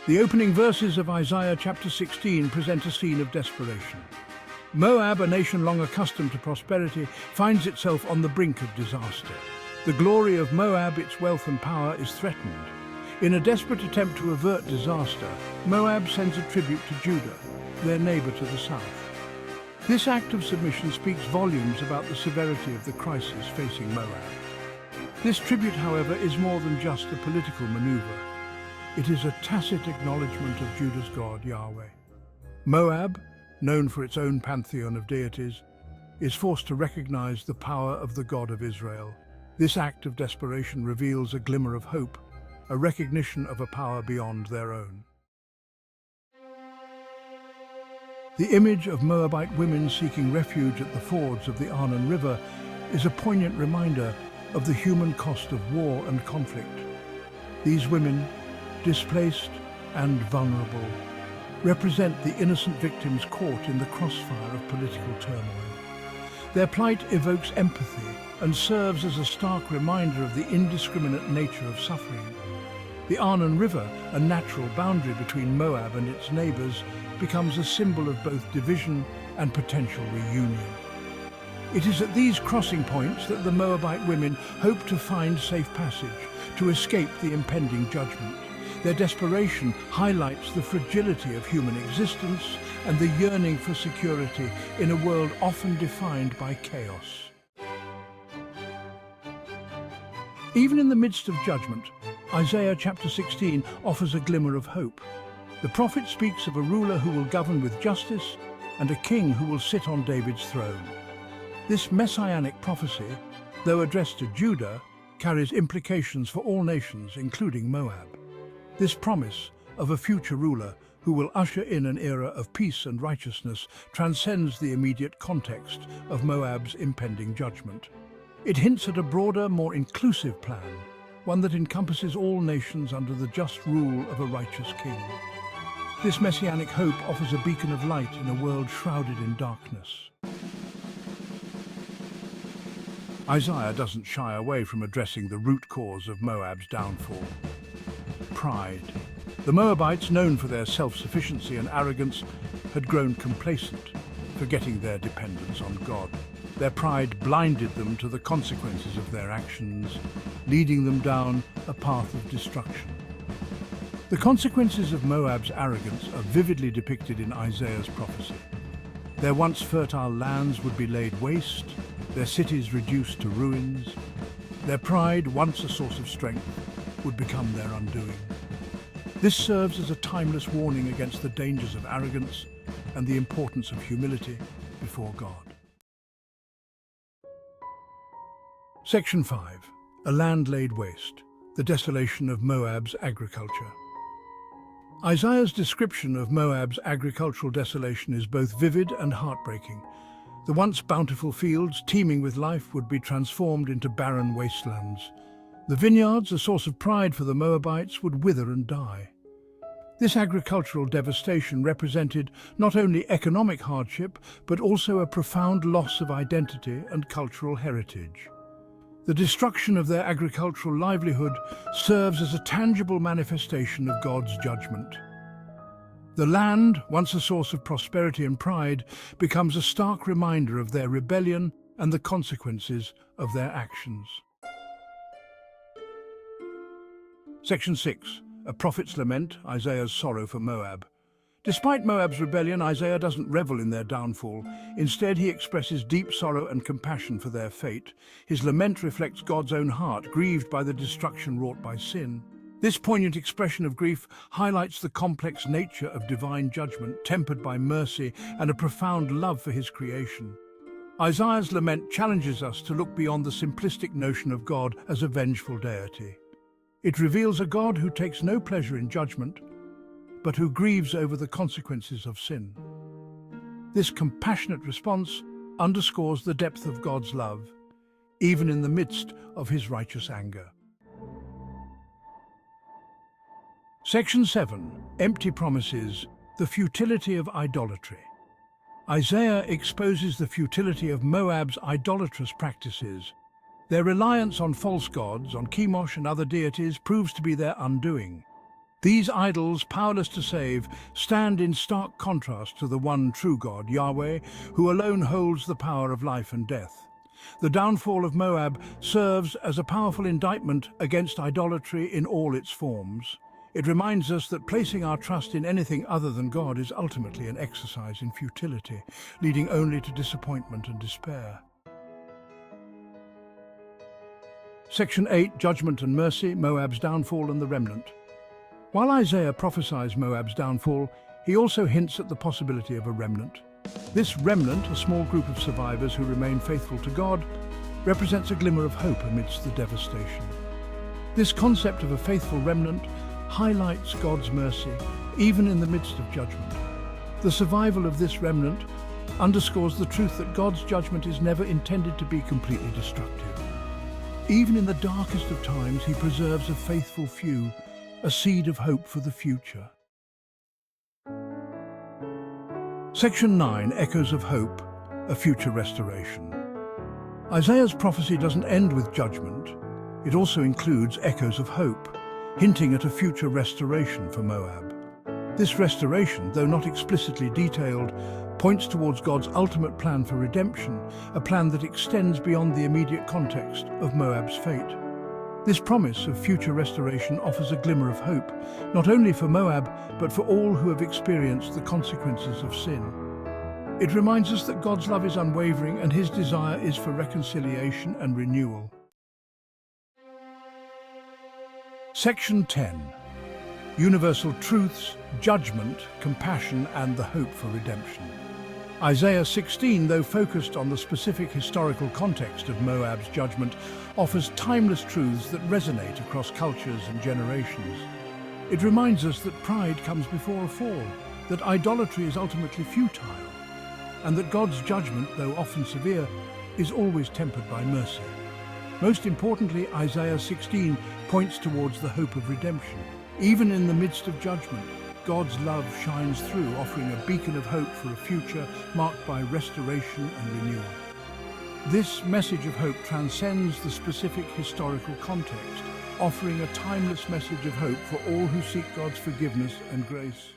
The opening verses of Isaiah chapter 16 present a scene of desperation. Moab, a nation long accustomed to prosperity, finds itself on the brink of disaster. The glory of Moab, its wealth and power, is threatened. In a desperate attempt to avert disaster, Moab sends a tribute to Judah, their neighbor to the south. This act of submission speaks volumes about the severity of the crisis facing Moab. This tribute, however, is more than just a political maneuver. It is a tacit acknowledgement of Judah's God, Yahweh. Moab, known for its own pantheon of deities, is forced to recognize the power of the God of Israel. This act of desperation reveals a glimmer of hope, a recognition of a power beyond their own. The image of Moabite women seeking refuge at the fords of the Arnon River is a poignant reminder of the human cost of war and conflict. These women, displaced and vulnerable, represent the innocent victims caught in the crossfire of political turmoil. Their plight evokes empathy and serves as a stark reminder of the indiscriminate nature of suffering. The Arnon River, a natural boundary between Moab and its neighbors, becomes a symbol of both division and potential reunion. It is at these crossing points that the Moabite women hope to find safe passage, to escape the impending judgment. Their desperation highlights the fragility of human existence and the yearning for security in a world often defined by chaos. Even in the midst of judgment, Isaiah chapter 16 offers a glimmer of hope. The prophet speaks of a ruler who will govern with justice and a king who will sit on David's throne. This messianic prophecy, though addressed to Judah, carries implications for all nations, including Moab. This promise of a future ruler who will usher in an era of peace and righteousness transcends the immediate context of Moab's impending judgment. It hints at a broader, more inclusive plan, one that encompasses all nations under the just rule of a righteous king. This messianic hope offers a beacon of light in a world shrouded in darkness. Isaiah doesn't shy away from addressing the root cause of Moab's downfall: pride. The Moabites, known for their self-sufficiency and arrogance, had grown complacent, forgetting their dependence on God. Their pride blinded them to the consequences of their actions, leading them down a path of destruction. The consequences of Moab's arrogance are vividly depicted in Isaiah's prophecy. Their once fertile lands would be laid waste, their cities reduced to ruins. Their pride, once a source of strength, would become their undoing. This serves as a timeless warning against the dangers of arrogance and the importance of humility before God. Section 5. A land laid waste. The desolation of Moab's agriculture. Isaiah's description of Moab's agricultural desolation is both vivid and heartbreaking. The once bountiful fields, teeming with life, would be transformed into barren wastelands. The vineyards, a source of pride for the Moabites, would wither and die. This agricultural devastation represented not only economic hardship, but also a profound loss of identity and cultural heritage. The destruction of their agricultural livelihood serves as a tangible manifestation of God's judgment. The land, once a source of prosperity and pride, becomes a stark reminder of their rebellion and the consequences of their actions. Section 6. A prophet's lament, Isaiah's sorrow for Moab. Despite Moab's rebellion, Isaiah doesn't revel in their downfall. Instead, he expresses deep sorrow and compassion for their fate. His lament reflects God's own heart, grieved by the destruction wrought by sin. This poignant expression of grief highlights the complex nature of divine judgment, tempered by mercy and a profound love for his creation. Isaiah's lament challenges us to look beyond the simplistic notion of God as a vengeful deity. It reveals a God who takes no pleasure in judgment, but who grieves over the consequences of sin. This compassionate response underscores the depth of God's love, even in the midst of his righteous anger. Section 7. Empty promises, the futility of idolatry. Isaiah exposes the futility of Moab's idolatrous practices. Their reliance on false gods, on Chemosh and other deities, proves to be their undoing. These idols, powerless to save, stand in stark contrast to the one true God, Yahweh, who alone holds the power of life and death. The downfall of Moab serves as a powerful indictment against idolatry in all its forms. It reminds us that placing our trust in anything other than God is ultimately an exercise in futility, leading only to disappointment and despair. Section 8, Judgment and Mercy, Moab's Downfall and the Remnant. While Isaiah prophesies Moab's downfall, he also hints at the possibility of a remnant. This remnant, a small group of survivors who remain faithful to God, represents a glimmer of hope amidst the devastation. This concept of a faithful remnant highlights God's mercy, even in the midst of judgment. The survival of this remnant underscores the truth that God's judgment is never intended to be completely destructive. Even in the darkest of times, he preserves a faithful few, a seed of hope for the future. Section 9, Echoes of Hope, a future restoration. Isaiah's prophecy doesn't end with judgment. It also includes echoes of hope, hinting at a future restoration for Moab. This restoration, though not explicitly detailed, points towards God's ultimate plan for redemption, a plan that extends beyond the immediate context of Moab's fate. This promise of future restoration offers a glimmer of hope, not only for Moab, but for all who have experienced the consequences of sin. It reminds us that God's love is unwavering and his desire is for reconciliation and renewal. Section 10. Universal Truths, Judgment, Compassion and the Hope for Redemption. Isaiah 16, though focused on the specific historical context of Moab's judgment, offers timeless truths that resonate across cultures and generations. It reminds us that pride comes before a fall, that idolatry is ultimately futile, and that God's judgment, though often severe, is always tempered by mercy. Most importantly, Isaiah 16 points towards the hope of redemption. Even in the midst of judgment, God's love shines through, offering a beacon of hope for a future marked by restoration and renewal. This message of hope transcends the specific historical context, offering a timeless message of hope for all who seek God's forgiveness and grace.